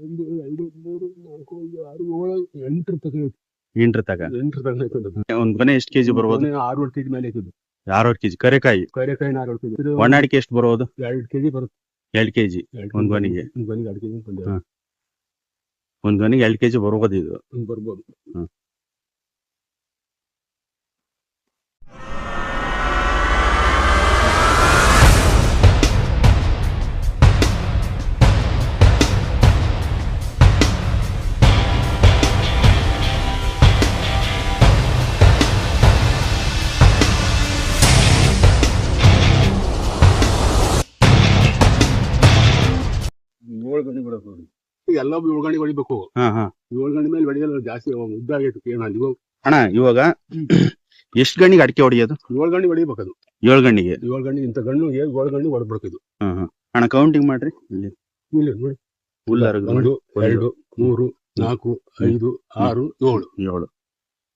ಒಂದು 2 3 4 5 6 7 8 ತಗ ಎಂಟ್ರ ತಗ 8 ತಗ ಆಯ್ತದ. ಒಂದ್ ಗೊನೆ ಎಷ್ಟು ಕೆಜಿ ಬರ್ಬೋದು? 6 ಕೆಜಿ ಮೇಲೆ ಆಯ್ತದ. 6 ಕೆಜಿ ಕರೆಕಾಯಿ. ಕರೆಕಾಯಿ 6 ಕೆಜಿ. ಒಣಾಡಿಕೆ ಎಷ್ಟು ಬರ್ಬೋದು? 2 ಕೆಜಿ ಬರುತ್ತೆ. 2 ಕೆಜಿ ಒಂದ್ ಗೊನೆಗೆ. ಒಂದು ಗೊನೆಗೆ 2 ಕೆಜಿ ಬಂದಿದೆ. ಒಂದ್ ಗೊನೆಗೆ 2 ಕೆಜಿ ಬರ್ಬೋದು ಇದು. ಬರ್ಬೋದು. ಎಲ್ಲ 7 ಗಂಟೆ ಹೊಡಿಬೇಕು. 7 ಗಂಟೆ ಮೇಲೆ ಹೊಡೆಯಲ್ಲ, ಜಾಸ್ತಿ ಉದ್ದ ಆಗೈತೆ ಏನಾದ್ರು. ಅಣ್ಣ ಇವಾಗ ಎಷ್ಟು ಗಂಟೆಗೆ ಅಡಿಕೆ ಹೊಡಿಯೋದು? 7 ಗಂಟೆ ಹೊಡಿಬೇಕು ಅದು. 7 ಗಂಟೆಗೆ. 7 ಗಂಟೆ ಇಂತ ಗಣ್ಣು 7 ಗಂಟೆ ಹೊಡ್ಬೇಕು ಇದು. ಅಣ್ಣ ಕೌಂಟಿಂಗ್ ಮಾಡ್ರಿ. ಇಲ್ಲಿ ನೋಡಿ. 1 2 3 4 5 6 7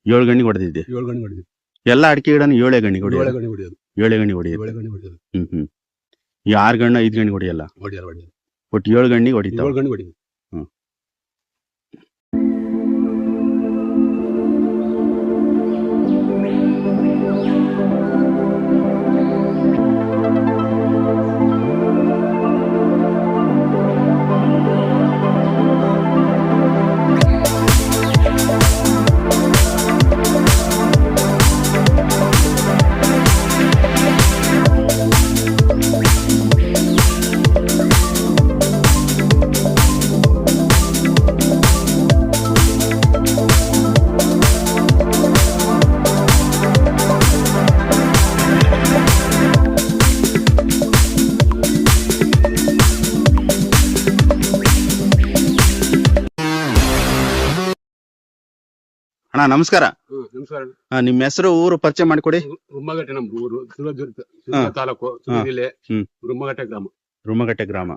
7 ಗಂಟೆಗೆ ಹೊಡೆದಿದ್ದೆ. 7 ಗಂಟೆ ಹೊಡೆದಿದ್ದೆ. ಎಲ್ಲ ಅಡಿಕೆ ಗಿಡನು 7 ಗಂಟೆಗೆ ಹೊಡೆಯೋದು. 7 ಗಂಟೆ ಹೊಡೆಯೋದು. 7 ಗಂಟೆಗೆ ಹೊಡೆಯೋದು. 7 ಗಂಟೆ ಹೊಡೆಯೋದು. ಈ 6 ಗಂಟೆ 5 ಗಂಟೆಗೆ ಹೊಡೆಯಲ್ಲ. ಹೊಡೆಯೋದು. ಒಟ್ಟು 7 ಗಂಟೆಗೆ ಹೊಡಿತಾವ. 7 ಗಂಟೆ ಹೊಡೆಯೋದು. ಅಣ್ಣ ನಮಸ್ಕಾರ. ನಮಸ್ಕಾರ. ನಿಮ್ಮ ಹೆಸರು, ಊರು ಪರಿಚಯ ಮಾಡಿಕೊಡಿ. ರುಮ್ಮಗಟ್ಟೆ ನಮ್ಮ ಊರು. ತಾಲೂಕು ಜಿಲ್ಲೆ ರುಮ್ಮಗಟ್ಟೆ ಗ್ರಾಮ. ರುಮ್ಮಗಟ್ಟೆ ಗ್ರಾಮ.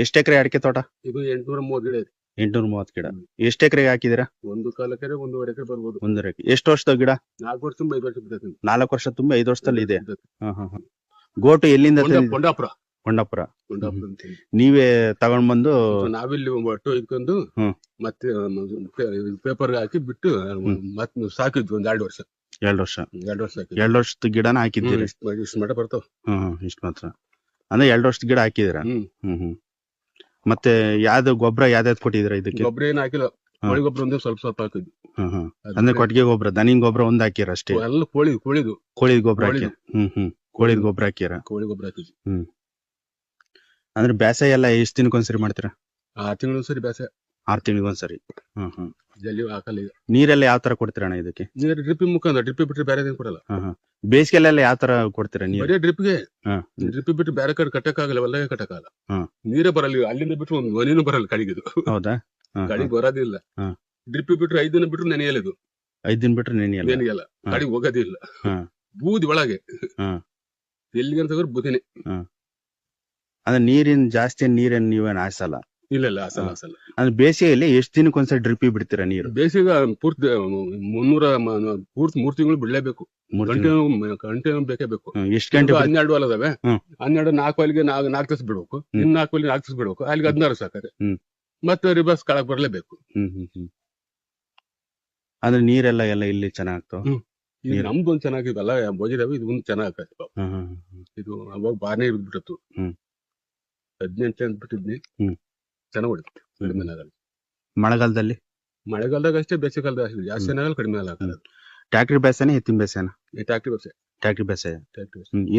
ಎಷ್ಟು ಎಕರೆ ಅಡಿಕೆ ತೋಟ? ಇದು 830 ಗಿಡ ಇದೆ. 830 ಗಿಡ. ಎಷ್ಟು ಎಕರೆಗೆ ಹಾಕಿದಿರಾ? 1 ಎಕರೆ 1.5 ಎಕರೆ ಬರ್ಬೋದು. 1 ಎಕರೆ. ಎಷ್ಟು ವರ್ಷದ ಗಿಡ? 4 ವರ್ಷ ತುಂಬ 5 ವರ್ಷ ಬಿಡ್ತೈತೆ. 4 ವರ್ಷ ತುಂಬ 5 ವರ್ಷದಲ್ಲಿ ಇದೆ. ಗೋಟು ಎಲ್ಲಿಂದ? ಕೊಂಡಾಪುರ. ಕೊಂಡಾಪುರ. ನೀವೇ ತಗೊಂಡ್ ಬಂದು? ನಾವಿಲ್ಲಿ ಒಟ್ಟು ಇಟ್ಕೊಂಡು ಮತ್ತೆ ಪೇಪರ್ ಹಾಕಿ ಬಿಟ್ಟು ಮತ್ತೆ ಸಾಕಿದ್ವಿ. 2 ವರ್ಷ. 2 ವರ್ಷ. 2 ವರ್ಷ. 2 ವರ್ಷದ ಗಿಡನ ಹಾಕಿದ್ದೀರಿ? ಇಷ್ಟು ಮಟ್ಟ ಬರ್ತಾವ. ಇಷ್ಟು ಮಾತ್ರ ಅಂದ್ರೆ 2 ವರ್ಷದ ಗಿಡ ಹಾಕಿದಿರ? ಮತ್ತೆ ಯಾವ್ದು ಗೊಬ್ಬರ ಯಾವ್ದಾವ್ದು ಕೊಟ್ಟಿದ್ರ ಇದಕ್ಕೆ? ಗೊಬ್ಬರ ಏನು ಹಾಕಿಲ್ಲ. ಕೋಳಿ ಗೊಬ್ಬರ ಒಂದೇ ಸ್ವಲ್ಪ ಹಾಕಿದ್ವಿ. ಅಂದ್ರೆ ಕೊಟ್ಟಿಗೆ ಗೊಬ್ಬರ, ದನಿನ್ ಗೊಬ್ಬರ ಒಂದ್ ಹಾಕಿರ ಅಷ್ಟೇ? ಎಲ್ಲ ಕೋಳಿದು ಗೊಬ್ಬರ ಹಾಕಿ. ಕೋಳಿದ್ ಗೊಬ್ಬರ ಹಾಕಿರ? ಕೋಳಿ ಗೊಬ್ಬರ ಹಾಕಿದ್ವಿ. ಅಂದ್ರೆ ಬೇಸಾಯ ಎಲ್ಲ ಎಷ್ಟು ದಿನಕ್ಕೊಂದ್ಸರಿ ಮಾಡ್ತೀರಾ? 6 ತಿಂಗಳಿಗೊಂದ್ಸರಿ ಬೇಸಾಯ. 6 ತಿಂಗಳಿಗೊಂದ್ಸರಿ. ಜಲ್ಲಿ ಹಾಕಲ್ಲ. ಈಗ ನೀರೆಲ್ಲ ಯಾವ ತರ ಕೊಡ್ತೀರ ಅಣ್ಣ ಇದಕ್ಕೆ? ನೀರು ಡ್ರಿಪ್ ಮುಖಾಂತರ. ಡ್ರಿಪ್ ಬಿಟ್ರೆ ಬೇರೆ ಏನ್ ಕೊಡಲ್ಲ. ಬೇಸಿಗೆಲ್ಲ ಯಾವ ತರ ಕೊಡ್ತೀರಾ ನೀರು? ಬರೀ ಡ್ರಿಪ್ಗೆ. ಡ್ರಿಪ್ ಬಿಟ್ರೆ ಬೇರೆ ಕಡೆ ಕಟ್ಟಕ್ಕಾಗಲ್ಲ, ಹೊಲಗೆ ಕಟ್ಟಕ್ಕಾಗಲ್ಲ. ನೀರೇ ಬರಲ್ಲ. ಅಲ್ಲಿಂದ ಬಿಟ್ರೆ ಒಂದು ಮನೇನು ಬರಲ್ಲ ಕಡಿಗಿದು. ಹೌದಾ? ಕಡಿಗೆ ಬರೋದಿಲ್ಲ. ಡ್ರಿಪ್ ಬಿಟ್ರೆ 5 ದಿನ ಬಿಟ್ರೆ ನೆನೆಯಲ್ಲ. ಇದು 5 ದಿನ ಬಿಟ್ರೆ ನೆನೆಯಲ್ಲ. ಕಡಿಗೆ ಹೋಗೋದಿಲ್ಲ. ಬೂದಿ ಒಳಗೆ ಎಲ್ಲಿಗಂತ ಬೂದಿನೇ. ಅಂದ್ರೆ ನೀರಿನ ಜಾಸ್ತಿ ನೀರೇನು ನೀವೇನು ಹಾಸಲ್ಲ? ಇಲ್ಲ ಹಾಸಲ್ಲ. ಅಂದ್ರೆ ಬೇಸಿಗೆಯಲ್ಲಿ ಎಷ್ಟು ದಿನಕ್ಕೊಂದ್ಸರಿ ಡ್ರಿಪ್ ಬಿಡ್ತೀರಾ ನೀರು? ಬೇಸಿಗೆ ಪೂರ್ತಿ 3 ತಿಂಗಳು ಬಿಡ್ಲೇಬೇಕು. ಕಂಟಿನ್ಯೂ ಬೇಕೇ ಬೇಕು. ಎಷ್ಟು ಗಂಟೆ? 12 ಹೊಲ ಅದಾವೆ. 12 4 ಹೊಲಿಗೆ 4 ತಾಸು ಬಿಡ್ಬೇಕು. 4 ಹೊಲಿಗೆ 4 ತಾಸು ಬಿಡ್ಬೇಕು. ಅಲ್ಲಿಗೆ 16 ಸಾಕಾರೆ ಮತ್ತೆ ರಿವರ್ಸ್ ಕಳಕ್ ಬರ್ಲೇಬೇಕು. ಅಂದ್ರೆ ನೀರೆಲ್ಲ ಇಲ್ಲಿ ಚೆನ್ನಾಗ್ತಾವ? ನಮ್ದು ಒಂದ್ ಚೆನ್ನಾಗಿದಲ್ಲ, ಬೋಗಿದಾವೆ. ಇದು ಒಂದು ಚೆನ್ನಾಗ. ಇದು ಅವಾಗ ಬಾನೇ ಬಿಟ್ಟಿತ್ತು. 18 ಅಂತ ಬಿಟ್ಟಿದ್ನಿ. ಚೆನ್ನಾಗ್ ಹೊಡಿತು. ಕಡಿಮೆ ಆಗಲ್ಲ. ಮಳೆಗಾಲದಲ್ಲಿ? ಮಳೆಗಾಲದಾಗ ಅಷ್ಟೇ, ಬೇಸಿಗೆಗಾಲದಾಗ ಅಷ್ಟೇ. ಜಾಸ್ತಿ ಆಗಲ್ಲ, ಕಡಿಮೆ ಆಗಲ್ಲ. ಟ್ಯಾಕ್ಟ್ರಿ ಬೇಸಾಯನ ಎತ್ತಿನ ಬೇಸಾಯನ? ಟ್ಯಾಕ್ಟ್ರಿ ಬೇಸಾಯ. ಟ್ಯಾಕ್ಟ್ರಿ ಬೇಸಾಯ.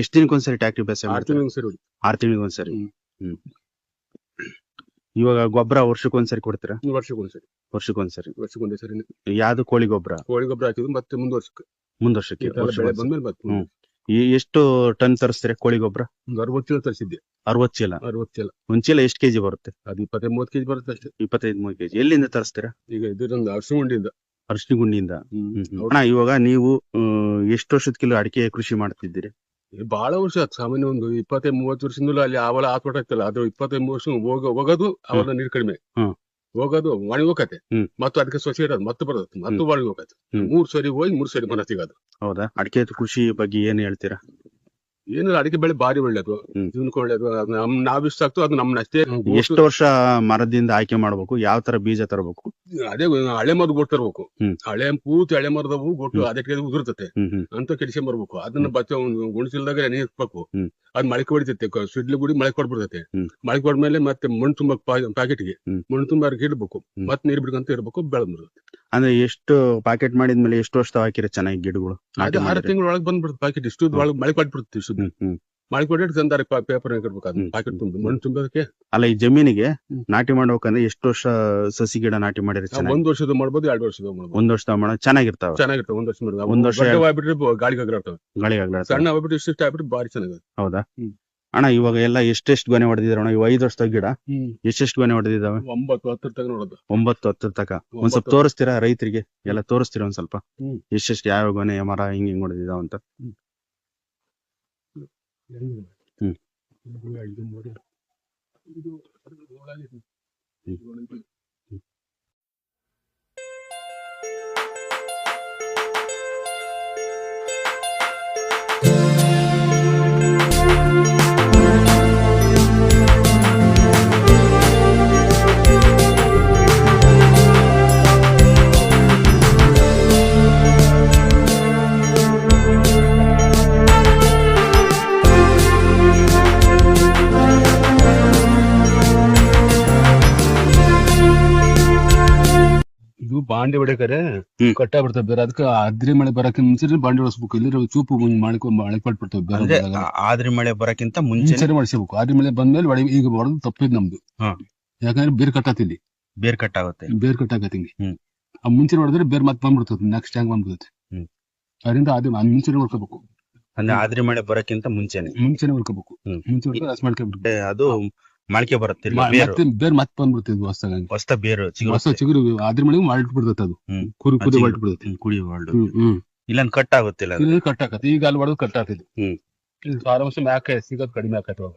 ಎಷ್ಟು ದಿನಕ್ಕೊಂದ್ಸರಿ ಟ್ಯಾಕ್ಟ್ರಿ ಬೇಸಾಯ? 6 ತಿಂಗಳಿಗೊಂದ್ಸರಿ. 6 ತಿಂಗಳಿಗೊಂದ್ಸರಿ. ಇವಾಗ ಗೊಬ್ಬರ ವರ್ಷಕ್ಕೊಂದ್ಸರಿ ಕೊಡ್ತೀರಾ? ವರ್ಷಕ್ಕೊಂದ್ಸರಿ. ಯಾವ್ದು? ಕೋಳಿ ಗೊಬ್ಬರ ಹಾಕಿದ್ವಿ. ಮತ್ತೆ ಮುಂದುವರ್ಷಕ್ಕೆ ಬಂದ್ಮೇಲೆ ಎಷ್ಟು ಟನ್ ತರಿಸ್ತೀರಾ ಕೋಳಿ ಗೊಬ್ಬರ? 60 ಚೀಲ ತರಿಸಿದ್ದೆ. 60 ಚೀಲ? ಒಂದ್ ಚೀಲ ಎಷ್ಟು ಕೆಜಿ ಬರುತ್ತೆ? ಅದು 25-30 ಕೆಜಿ ಬರುತ್ತೆ ಅಷ್ಟೇ. 25-30 ಕೆಜಿ. ಎಲ್ಲಿಂದ ತರಿಸ್ತೀರಾ? ಈಗ ಇದರಿಂದ ಅರಸಿನಗುಂಡಿಯಿಂದ. ಅಣ್ಣ ಇವಾಗ ನೀವು ಎಷ್ಟು ವರ್ಷದ ಕಿಲೋ ಅಡಿಕೆ ಕೃಷಿ ಮಾಡ್ತಿದ್ದೀರಿ? ಬಹಳ ವರ್ಷ ಆಯ್ತು. ಸಾಮಾನ್ಯ ಒಂದು 25-30 ವರ್ಷದಿಂದ ಅಲ್ಲಿ ಆವಲ ಆತ್ಮಟ ಆಗ್ತಲ್ಲ. ಅದು 25 ವರ್ಷ ಹೋಗೋದು ಅವಲ ನೀರು ಕಡಿಮೆ ಹೋಗೋದು, ಒಣಗಿ ಹೋಗತ್ತೆ. ಮತ್ತು ಅದಕ್ಕೆ ಸೊಸೆ ಇರೋದು ಮತ್ತೆ ಬರೋದು, ಮತ್ತೆ ಒಣಗಿ ಹೋಗತ್ತೆ. 3 ಸರಿ ಹೋಗಿ 3 ಸರಿ ಮನ ಸಿಗೋದು. ಹೌದಾ? ಅಡಿಕೆ ಕೃಷಿ ಬಗ್ಗೆ ಏನ್ ಹೇಳ್ತೀರಾ? ಏನಿಲ್ಲ, ಅಡಿಕೆ ಬೆಳೆ ಬಾರಿ ಒಳ್ಳೇದು, ಜೀವನಕ್ಕೆ ಒಳ್ಳೇದು. ನಾವ್ ಇಷ್ಟ ಆಗ್ತೋ ಅದು ನಮ್ನ ಅಷ್ಟೇ. ಎಷ್ಟು ವರ್ಷ ಮರದಿಂದ ಆಯ್ಕೆ ಮಾಡ್ಬೇಕು, ಯಾವ ತರ ಬೀಜ ತರಬೇಕು? ಅದೇ ಹಳೆ ಮರದ ಗೊಟ್ಟು ತರ್ಬೇಕು. ಹಳೆ ಪೂರ್ತಿ ಹಳೆ ಮರದವು ಗೊಟ್ಟು ಅದಕ್ಕೆ ಉದುರ್ತತೆ ಅಂತ ಕೆಡಿಸ್ಕೊಂಡ್ ಬರ್ಬೇಕು. ಅದನ್ನ ಬಚ್ಚ ಗುಣಿಸಿಲ್ದಾಗ ನೀರ್ಬೇಕು. ಅದ್ ಮಳಕೆ ಹೊಡಿತೈತೆ, ಸಿಡ್ಲು ಗುಡಿ ಮಳಕೆ ಹೊಡ್ಬಿಡ್ತೈತೆ. ಮಳಕೆ ಹೊಡ್ಮೇಲೆ ಮತ್ತೆ ಮಣ್ಣು ತುಂಬ ಪ್ಯಾಕೆಟ್ಗೆ ಮಣ್ಣು ತುಂಬ ಇಡ್ಬೇಕು, ಮತ್ತೆ ನೀರ್ ಬಿಡ್ಕಂತ ಇರ್ಬೇಕು, ಬೆಳೆದ್ಬಿಡುತ್ತೆ. ಅಂದ್ರೆ ಎಷ್ಟು ಪ್ಯಾಕೆಟ್ ಮಾಡಿದ್ಮೇಲೆ ಎಷ್ಟು ವರ್ಷ ಹಾಕಿರ ಚೆನ್ನಾಗಿ ಗಿಡಗಳು? 6 ತಿಂಗಳ ಒಳಗೆ ಬಂದ್ಬಿಡುತ್ತೆ ಪ್ಯಾಕೆಟ್. ಇಷ್ಟು ಒಳಗೆ ಮಳಕೆ ಹೊಡ್ಬಿಡುತ್ತೆ. ಇಷ್ಟು ಮಳಕೆ ಹೊಡಿಟ್ಟು ತಂದಾರೆ ಪೇಪರ್ ಇಡ್ಬೇಕು, ಅದನ್ನ ಪ್ಯಾಕೆಟ್ ತುಂಬ ಮಣ್ಣು ತುಂಬೋದಕ್ಕೆ. ಅಲ್ಲ, ಈ ಜಮೀನಿಗೆ ನಾಟಿ ಮಾಡ್ಬೇಕಂದ್ರೆ ಎಷ್ಟು ವರ್ಷ ಸಸಿ ಗಿಡ ನಾಟಿ ಮಾಡಿದ್ರೆ? 1 ವರ್ಷದ ಮಾಡ್ಬೋದು, 2 ವರ್ಷದ ಮಾಡ್ಬೋದು. 1 ವರ್ಷದ ಮಾಡೋದು ಚೆನ್ನಾಗಿರ್ತಾವ. 1 ವರ್ಷ ಮಾಡ್ಬೋದು. 1 ವರ್ಷ ಆಗ್ಬಿಟ್ರೆ ಗಾಳಿಗೆ ಆಗ್ಲಾಡ್ತಾವೆ. ಸಣ್ಣ ಆಗ್ಬಿಟ್ಟು ಇಷ್ಟ ಆಗ್ಬಿಟ್ಟು ಬಾರಿ ಚೆನ್ನಾಗಿದೆ. ಹೌದಾ ಅಣ್ಣ? ಇವಾಗ ಎಲ್ಲ ಎಷ್ಟೆಷ್ಟು ಗೊನೆ ಹೊಡೆದಿದ್ರ ಅಣ್ಣ? ಇವ್ 5 ವರ್ಷದ ಗಿಡ ಎಷ್ಟೆಷ್ಟು ಗೊನೆ ಹೊಡೆದಿದ್ದಾವೆ? 9-10 ತನಕ ನೋಡೋದು. 9-10 ತನಕ. ಒಂದ್ ಸ್ವಲ್ಪ ತೋರಿಸ್ತೀರಾ ರೈತರಿಗೆ? ಎಲ್ಲ ತೋರಿಸ್ತೀರಾ ಒಂದ್ ಸ್ವಲ್ಪ, ಎಷ್ಟೆಷ್ಟು ಯಾವ ಗೊನೆ ಮರ ಹಿಂಗ್ ಹೊಡೆದಿದ್ದಾವ ಅಂತ? ಇದು ಬಾಂಡೆ ಹೊಡೆಕರೆ ಕಟ್ಟ ಬಿಡ್ತಾವೆ ಬೇರೆ. ಅದಕ್ಕೆ ಆದ್ರಿ ಮಳೆ ಬರಕ್ಕೆ ಮುಂಚೆ ಬಾಂಡೆ ಹೊಡಿಸ್ಬೇಕು. ಇಲ್ಲಿ ಚೂಪು ಮಳೆ ಪಟ್ಬಿಡ್ತಾವೆ ಬೇರೆ. ಆದ್ರಿ ಮಳೆ ಬರಕ್ಕಿಂತ ಮುಂಚೆ ಮಾಡಿಸ್ಬೇಕು. ಆದ್ರಿ ಮಳೆ ಬಂದ್ಮೇಲೆ ಈಗ ಹೊಡೆದು ತಪ್ಪಿದ್ ನಮ್ದು. ಯಾಕಂದ್ರೆ ಬೇರ್ ಕಟ್ಟಾತಿಲ್ಲಿ, ಬೇರ್ ಕಟ್ಟಾಗುತ್ತೆ, ಬೇರ್ ಕಟ್ಟಾಗತ್ತೆ. ಆ ಮುಂಚೆ ಹೊಡೆದ್ರೆ ಬೇರ್ ಮತ್ತೆ ಬಂದ್ಬಿಡ್ತದೆ, ನೆಕ್ಸ್ಟ್ ಹ್ಯಾಂಗ್ ಬಂದ್ಬಿಡುತ್ತೆ. ಅದರಿಂದ ಅದು ಮುಂಚೆನೆ ಹೊಡ್ಕೋಬೇಕು. ಅಂದ್ರೆ ಆದ್ರಿ ಮಳೆ ಬರಕ್ಕಿಂತ ಮುಂಚೆನೆ ಹೊಡ್ಕೋಬೇಕು. ಮುಂಚೆ ಹೊಡ್ಕೊಂಡು ಹಸ್ ಮಾಡ್ಕೊಬಿಟ್ಟು ಅದು ಮೊಳಕೆ ಬರುತ್ತೆ, ಬೇರ್ ಮತ್ತೆ ಬಂದ್ಬಿಡ್ತದೆ. ಹೊಸ ಬೇರು ಹೊಸ ಚಿಗುರು ಆದ್ರಿ ಮಳೆ ಬಿಡ್ತದೆ. ಅದು ಕುದಿ ಬಿಡ್ತದೆ, ಕುಡಿ ಇಲ್ಲ ಕಟ್ ಆಗುತ್ತಿಲ್ಲ, ಕಟ್ ಆಕತ್ತೆ. ಈಗ ಅಲ್ಲಿ ಹೊಡೆದು ಕಟ್ ಆಗ್ತಿದೆ. ಆರಾಮಸೆ ಮ್ಯಾಕೆ ಸಿಗೋದು ಕಡಿಮೆ ಆಕತ್ತೆ ಅವಾಗ.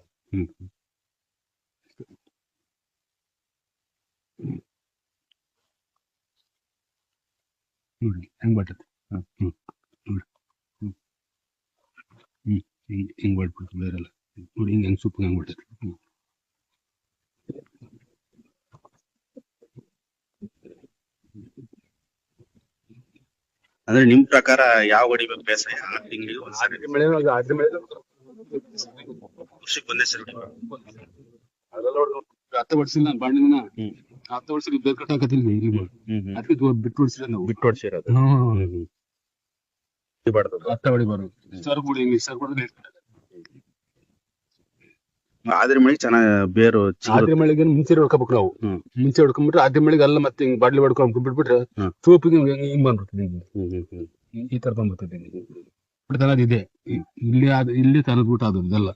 ನೋಡಿ ಹೆಂಗ್ ಬರ್ತದೆ. ಹಿಂಗ್ ಬಡ್ಬಿಡ್ತು ಬೇರೆಲ್ಲ. ನೋಡಿ ಹೆಂಗ್ ಸೂಪ್ ಹೆಂಗ್ ಬರ್ತದೆ. ಅಂದ್ರೆ ನಿಮ್ ಪ್ರಕಾರ ಯಾವ ಹೊಡಿಬೇಕು ಬೇಸಾಯ? 6 ತಿಂಗಳಿಗೆ ಆದ್ರಿ ಮಳೆ ವರ್ಷಕ್ಕೆ ಒಂದೇ ಸರಿ ಹತ್ತ ಹೊಡ್ಸಿಲ್ಲ ಬಾಂಡಿನ. 10 ವರ್ಷ ಬೇರ್ ಕಟ್ಟಾಕತ್ತಿಲ್ಲ. ಅದಕ್ಕೆ ಬಿಟ್ಟು ಹೊಡ್ಸಿಲ್ಲ ನಾವು. ಬಿಟ್ಟು ಹೊಡ್ಸಿರೋದು ಹತ್ತ ಹೊಡಿಬಾರ್ದು. ಸರ್ ಕೂಡ ಹಿಂಗೆ ಸರ್ ಕೂಡ ಆದ್ರಿ ಮಳೆಗೆ ಚೆನ್ನಾಗಿ ಬೇರು. ಆದ್ರಿ ಮಳೆಗೆ ಮುಂಚೆ ಹೊಡ್ಕೋಬೇಕು ನಾವು. ಮುಂಚೆ ಹೊಡ್ಕೊಂಡ್ಬಿಟ್ರೆ ಆದ್ರಿ ಮಳೆಗೆ ಎಲ್ಲ ಮತ್ತೆ ಹಿಂಗ್ ಬಾಡ್ಲಿ ಹೊಡ್ಕೊಂಡ್ ಬಿಟ್ಬಿಟ್ರೆ ಸೋಪಿಗೆ ಹಿಂಗ್ ಬಂದ್ಬಿಡ್ತದೆ. ಈ ತರ ಬಂದ್ಬಿಡ್ತದೆ. ತನದಿದೆ ಇಲ್ಲಿ ತನದ್ಬಿಟ್ಟು ಅದು ಇದೆಲ್ಲ.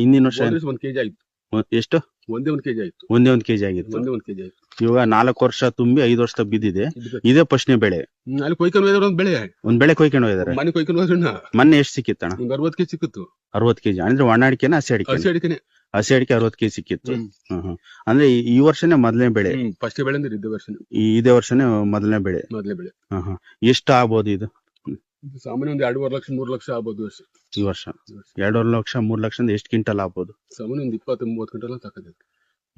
ಹಿಂದಿನ ವರ್ಷ 1 kg ಆಯ್ತು. ಎಷ್ಟು ಒಂದೇ 1 ಕೆಜಿ ಆಯ್ತು. ಒಂದೇ 1 ಕೆಜಿ ಆಗಿತ್ತು. ಒಂದೇ 1 ಕೆಜಿ ಆಯ್ತು. ಇವಾಗ 4 ವರ್ಷ ತುಂಬಿ 5 ವರ್ಷ ಬಿದ್ದಿದೆ. ಇದೇ ಫಸ್ಟ್ನೇ ಬೆಳೆ. ಅಲ್ಲಿ ಕೊಯ್ಕೊಂಡು ಹೋದ್ರೆ ಒಂದ್ ಬೆಳೆ ಕೊಯ್ಕೊಂಡು ಹೋಗಿದಾರೆ. ಮನೆ ಕೊಯ್ಕೊಂಡು ಹೋದ್ರಣ್ಣ. ಮೊನ್ನೆ ಎಷ್ಟು ಸಿಕ್ಕಿತ್ತಣ್ಣ? ಒಂದು 60 ಕೆಜಿ ಸಿಕ್ಕಿತ್ತು. 60 ಕೆಜಿ ಅಂದ್ರೆ ಒಣ ಅಡಿಕೆನ ಹಸಿ ಅಡಿಕೆ? ಹಸಿ ಅಡಿಕೆನೆ. ಹಸಿ ಅಡಿಕೆ 60 ಕೆಜಿ ಸಿಕ್ಕಿತ್ತು. ಅಂದ್ರೆ ಈ ವರ್ಷನೇ ಮೊದಲನೇ ಬೆಳೆ? ಫಸ್ಟ್ ಬೆಳೆ ಅಂದ್ರೆ ಇದೇ ವರ್ಷ. ಇದೇ ವರ್ಷನೇ ಮೊದಲನೇ ಬೆಳೆ. ಎಷ್ಟು ಆಗ್ಬೋದು ಇದು? ಸಾಮಾನ್ಯ ಒಂದು 2.5 ಲಕ್ಷ 3 ಲಕ್ಷ ಆಗ್ಬೋದು ಈ ವರ್ಷ. 2.5 ಲಕ್ಷ 3 ಲಕ್ಷ ಅಂದ್ರೆ ಎಷ್ಟು ಕ್ವಿಂಟಲ್ ಆಗ್ಬೋದು? ಸಾಮಾನ್ಯ ಒಂದು 20-30 ಕ್ವಿಂಟಲ್ ತಕ್ಕಂತೆ.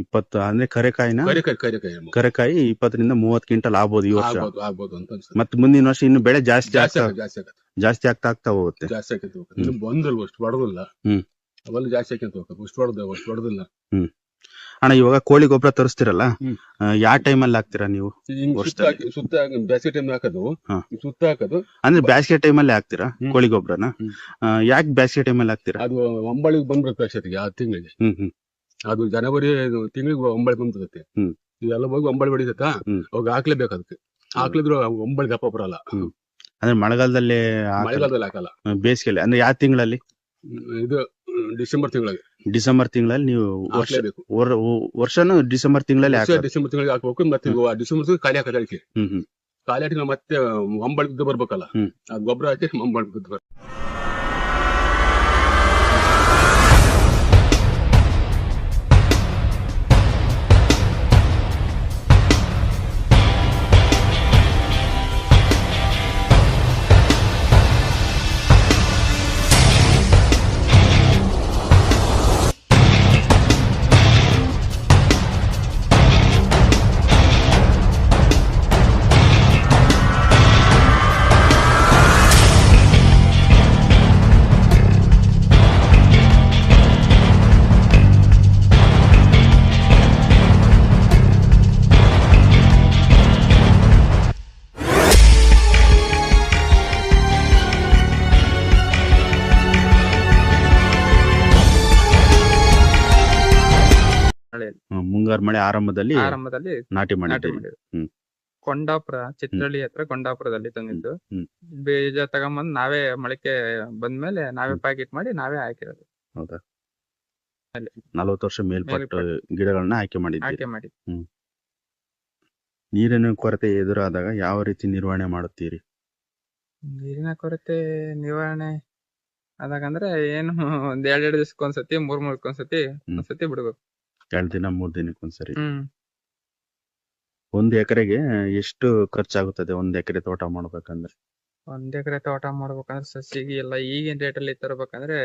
20 ಅಂದ್ರೆ ಕರೆಕಾಯಿನ? ಕರೆಕಾಯಿ 20 ರಿಂದ 30 ಕ್ವಿಂಟಲ್ ಆಗ್ಬೋದು ಈ ವರ್ಷ. ಆಗ್ಬೋದು ಅಂತ ಅನ್ಸುತ್ತೆ. ಮತ್ತೆ ಮುಂದಿನ ವರ್ಷ ಇನ್ನು ಬೆಳೆ ಜಾಸ್ತಿ ಆಗ್ತಾ ಹೋಗುತ್ತೆ. ಜಾಸ್ತಿ ಆಕಂತ ಹೋಗುತ್ತೆ. ಬಂದಲ್ವ ಅಷ್ಟು ಹೊಡೆದಿಲ್ಲ. ಅವೆಲ್ಲ ಜಾಸ್ತಿ ಆಕಂತ ಹೋಗುತ್ತೆ. ಅಷ್ಟು ಹೊಡೆದಿಲ್ಲ. ಅಣ್ಣ ಇವಾಗ ಕೋಳಿ ಗೊಬ್ಬರ ತರಿಸ್ತಿರಲ್ಲ, ಯಾವ ಟೈಮಲ್ಲಿ ಹಾಕ್ತೀರಾ ನೀವು? ಸುತ್ತ ಬೇಸಿಗೆ ಟೈಮ್ ಹಾಕೋದು. ಸುತ್ತ ಹಾಕೋದು ಅಂದ್ರೆ ಬೇಸಿಗೆ ಟೈಮಲ್ಲಿ ಹಾಕ್ತೀರಾ ಕೋಳಿ ಗೊಬ್ಬರನ? ಯಾಕೆ ಬೇಸಿಗೆ ಟೈಮಲ್ಲಿ ಹಾಕ್ತೀರಾ? ಅದು ಒಂಬಳಿಗೆ ಬಂದ್ಬಿಡುತ್ತೆ ಅಷ್ಟೊತ್ತಿಗೆ, ಆ ತಿಂಗಳಿಗೆ. ಅದು ಜನವರಿ ತಿಂಗಳಿಗೆ ಒಂಬಳಿ ಬಂದ್ಬಿಡುತ್ತೆ. ಇದೆಲ್ಲ ಹೋಗಿ ಒಂಬಳಿ ಹೊಡಿತೈತಾ, ಅವಾಗ ಹಾಕ್ಲೇಬೇಕು. ಅದಕ್ಕೆ ಹಾಕ್ಲಿದ್ರು ಒಂಬಳಿ ದಪ್ಪ ಬರಲ್ಲ. ಅಂದ್ರೆ ಮಳೆಗಾಲದಲ್ಲಿ ಹಾಕಲ್ಲ. ಬೇಸಿಗೆಯಲ್ಲಿ ಅಂದ್ರೆ ಯಾವ ತಿಂಗಳಲ್ಲಿ? ಇದು ಡಿಸೆಂಬರ್ ತಿಂಗಳಿಗೆ. ಡಿಸೆಂಬರ್ ತಿಂಗಳಲ್ಲಿ ನೀವು ವರ್ಷನೂ ಡಿಸೆಂಬರ್ ತಿಂಗಳಲ್ಲಿ ಡಿಸೆಂಬರ್ ತಿಂಗಳಿಗೆ ಹಾಕ್ಬೇಕು. ಮತ್ತೆ ಡಿಸೆಂಬರ್ ತಿಂಗಳು ಖಾಲಿ ಹಾಕೋದು ಅಡಿಕೆ. ಖಾಲಿ ಹಾಕಿ ನಾವು ಮತ್ತೆ ಒಂಬಳಿ ಬಿದ್ದು ಬರ್ಬೇಕಲ್ಲ, ಆ ಗೊಬ್ಬರ ಹಾಕಿ ಒಂಬಳಿ ಬಿದ್ದು ಬರ್ಬೇಕು. ಮುಂಗಾರು ಮಳೆ ಆರಂಭದಲ್ಲಿ ನಾಟಿ ಮಾಡಿ. ಕೊಂಡಾಪುರ, ಚಿತ್ರಹಳ್ಳಿ ಹತ್ರ ಕೊಂಡಾಪುರದಲ್ಲಿ ತಂದಿದ್ದು. ಬೀಜ ತಗೊಂಬಂದ್ ನಾವೇ ಮೊಳಕೆ ಬಂದ್ಮೇಲೆ ನಾವೇ ಪ್ಯಾಕೆಟ್ ಮಾಡಿ ನಾವೇ ಹಾಕಿರೋದು. ಹೌದಾ? 40 ವರ್ಷ ಮೇಲ್ಪಟ್ಟು ಗಿಡಗಳನ್ನ ಆಯ್ಕೆ ಮಾಡಿ. ನೀರಿನ ಕೊರತೆ ಎದುರಾದಾಗ ಯಾವ ರೀತಿ ನಿರ್ವಹಣೆ ಮಾಡುತ್ತೀರಿ? ನೀರಿನ ಕೊರತೆ ನಿರ್ವಹಣೆ ಆದಾಗಂದ್ರೆ ಏನು ಒಂದ್ 2 ದಿವಸಕ್ಕೊಂದ್ಸತಿ 3 ದಿವಸಕ್ಕೊಂದ್ಸತಿ ಒಂದ್ಸತಿ ಬಿಡ್ಬೇಕು. 2 ದಿನ 3 ದಿನಕ್ಕೊಂದ್ಸರಿ. 1 ಎಕರೆಗೆ ಎಷ್ಟು ಖರ್ಚಾಗುತ್ತದೆ 1 ಎಕರೆ ತೋಟ ಮಾಡ್ಬೇಕಂದ್ರೆ? 1 ಎಕರೆ ತೋಟ ಮಾಡ್ಬೇಕಂದ್ರೆ ಸಸಿಗೆ ಎಲ್ಲ ಈಗಿನ ರೇಟಲ್ಲಿ ತರಬೇಕಂದ್ರೆ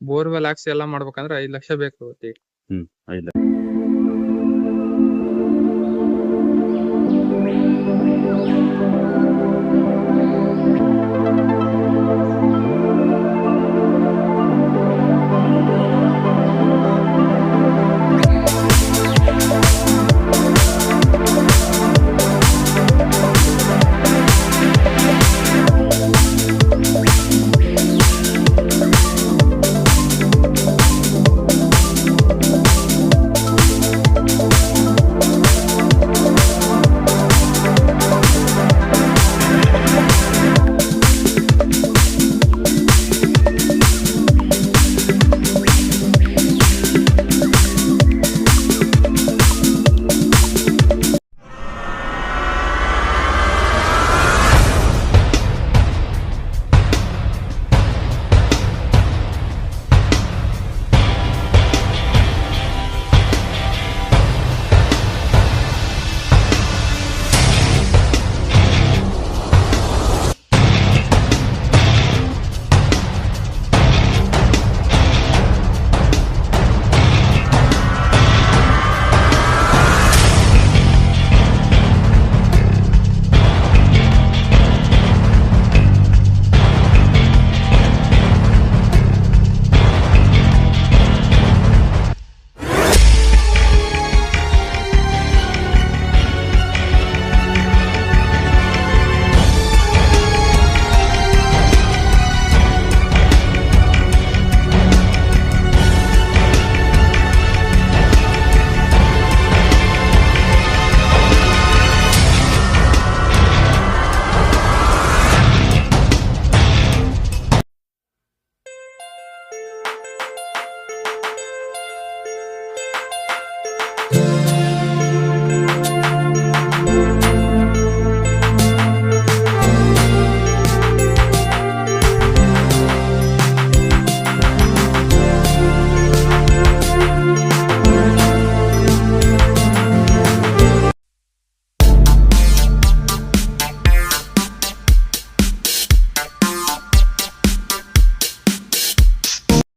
ಬೋರ್ವೆಲ್ ಹಾಕ್ಸಿ ಎಲ್ಲ ಮಾಡ್ಬೇಕಂದ್ರೆ 5 ಲಕ್ಷ ಬೇಕು. 5 ಲಕ್ಷ.